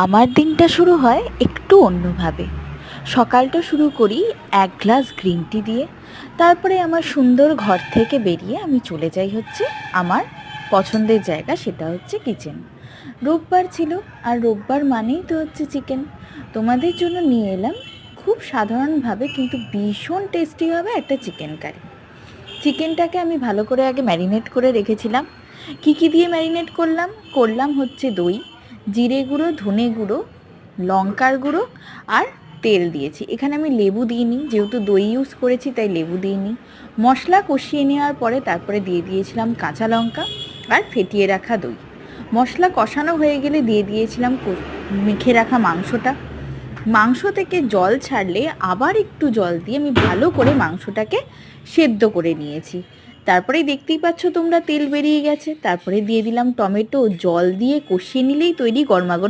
আমার দিনটা শুরু হয় একটু অন্যভাবে। সকালটা শুরু করি এক গ্লাস গ্রিন টি দিয়ে। তারপরে আমার সুন্দর ঘর থেকে বেরিয়ে আমি চলে যাই হচ্ছে আমার পছন্দের জায়গা, সেটা হচ্ছে কিচেন। রোববার ছিল, আর রোববার মানেই তো হচ্ছে চিকেন। তোমাদের জন্য নিয়ে এলাম খুব সাধারণভাবে কিন্তু ভীষণ টেস্টি হবে একটা চিকেন কারি। চিকেনটাকে আমি ভালো করে আগে ম্যারিনেট করে রেখেছিলাম। কী দিয়ে ম্যারিনেট করলাম হচ্ছে দই, জিরে গুঁড়ো, ধনে গুঁড়ো, লঙ্কার গুঁড়ো আর তেল দিয়েছি। এখানে আমি লেবু দিইনি, যেহেতু দই ইউজ করেছি তাই লেবু দিইনি। মশলা কষিয়ে নেওয়ার পরে তারপরে দিয়ে দিয়েছিলাম কাঁচা লঙ্কা আর ফেটিয়ে রাখা দই। মশলা কষানো হয়ে গেলে দিয়ে দিয়েছিলাম মেখে রাখা মাংসটা। মাংস থেকে জল ছাড়লে আবার একটু জল দিয়ে আমি ভালো করে মাংসটাকে সেদ্ধ করে নিয়েছি। তারপরে দেখতেই পাচ্ছ তোমরা তেল বেরিয়ে গেছে। তারপরে দিয়ে দিলাম টমেটো, জল দিয়ে কষিয়ে নিলেই তৈরি গরমাগরম